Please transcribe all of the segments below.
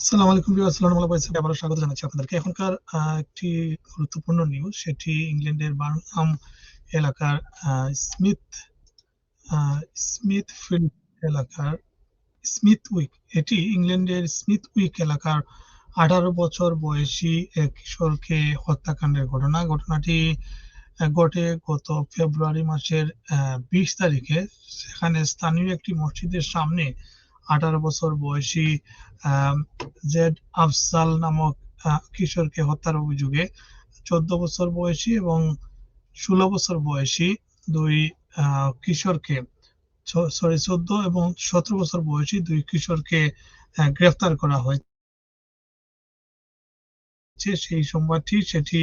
আসসালামু আলাইকুম ভিউয়ার্স, সালাম আলাইকুম। আবারও স্বাগত জানাচ্ছি আপনাদেরকে। এখনকার একটি গুরুত্বপূর্ণ নিউজ, সেটি ইংল্যান্ডের বার্মিংহাম এলাকার স্মিথ স্মিথফিল্ড এলাকার স্মিথউইক। এটি ইংল্যান্ডের স্মিথউইক এলাকার 18 বছর বয়সী এক কিশোরকে হত্যাকাণ্ডের ঘটনা। ঘটনাটি ঘটে গত ফেব্রুয়ারি মাসের 20 তারিখে। সেখানে স্থানীয় একটি মসজিদের সামনে 18 বছর বয়সী জেড আফজাল নামক কিশোরকে হত্যার অভিযোগে 14 বছর বয়সী এবং 16 বছর বয়সী দুই কিশোরকে 14 এবং 17 বছর বয়সী দুই কিশোরকে গ্রেফতার করা হয়েছে। সেই সংবাদটি সেটি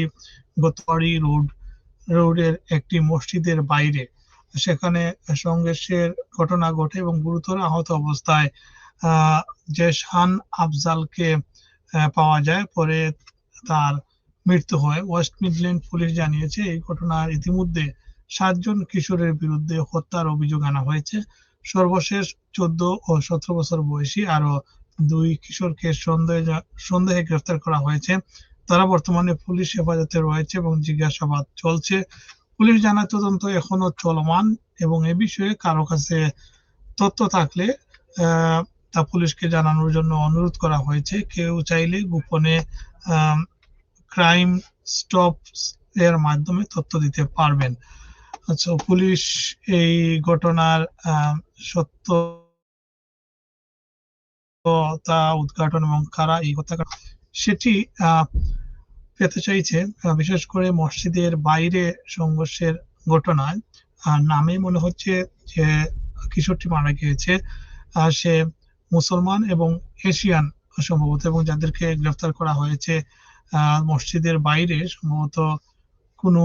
গোতবাড়ি রোডের একটি মসজিদের বাইরে। সেখানে সংঘর্ষের ঘটনা ঘটে এবং গুরুতর আহত অবস্থায় জেশান আফজালকে পাওয়া যায়। পরে তার মৃত্যু হয়। ওয়েস্ট মিডল্যান্ড পুলিশ জানিয়েছে, এই ঘটনার ইতিমধ্যে 7 জন কিশোরের বিরুদ্ধে হত্যার অভিযোগ আনা হয়েছে। সর্বশেষ 14 ও 17 বছর বয়সী আরো দুই কিশোরকে সন্দেহে গ্রেফতার করা হয়েছে। তারা বর্তমানে পুলিশ হেফাজতে রয়েছে এবং জিজ্ঞাসাবাদ চলছে। পুলিশ জানায় তদন্ত এখনো চলমান এবং এ বিষয়ে কারো কাছে তথ্য থাকলে তা পুলিশকে জানানোর জন্য অনুরোধ করা হয়েছে। কেউ চাইলে গোপনে ক্রাইম স্টপস এর মাধ্যমে তথ্য দিতে পারবেন। আচ্ছা, পুলিশ এই ঘটনার সত্যতা উদ্ঘাটন এবং কারা এই হত্যাকাণ্ড সেটি পেতে চাইছে। বিশেষ করে মসজিদের বাইরে সংঘর্ষের ঘটনায় নামে মনে হচ্ছে যে কিশোরটি মারা গিয়েছে সে মুসলমান এবং এশিয়ান সম্ভবত, এবং যাদেরকে গ্রেফতার করা হয়েছে মসজিদের বাইরে সম্ভবত কোনো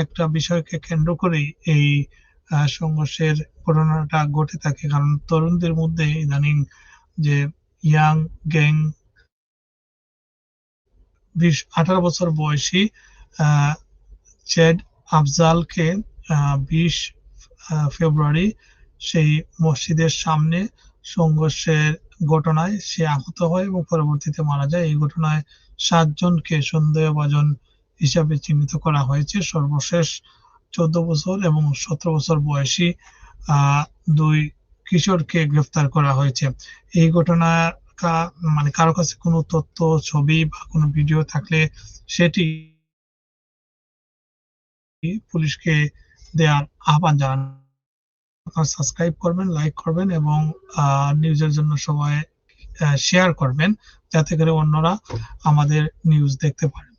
একটা বিষয়কে কেন্দ্র করেই এই সংঘর্ষের ঘটনাটা ঘটে থাকে। কারণ তরুণদের মধ্যে ইদানিং যে ইয়াং গ্যাং 18 বছর বয়সী জেড আফজালকে 20 ফেব্রুয়ারি সেই মসজিদের সামনে সংঘর্ষের ঘটনায় সে আহত হয় এবং পরবর্তীতে মারা যায়। এই ঘটনায় 7 জনকে সন্দেহভাজন হিসাবে চিহ্নিত করা হয়েছে। সর্বশেষ 14 বছর এবং 17 বছর বয়সী দুই কিশোরকে গ্রেফতার করা হয়েছে। এই ঘটনা মানে কারো কাছে কোনো তথ্য, ছবি বা কোনো ভিডিও থাকলে সেটি পুলিশকে দেওয়ার আহ্বান জানান। আপনারা সাবস্ক্রাইব করবেন, লাইক করবেন এবং নিউজের জন্য সবাই শেয়ার করবেন, যাতে করে অন্যরা আমাদের নিউজ দেখতে পারেন।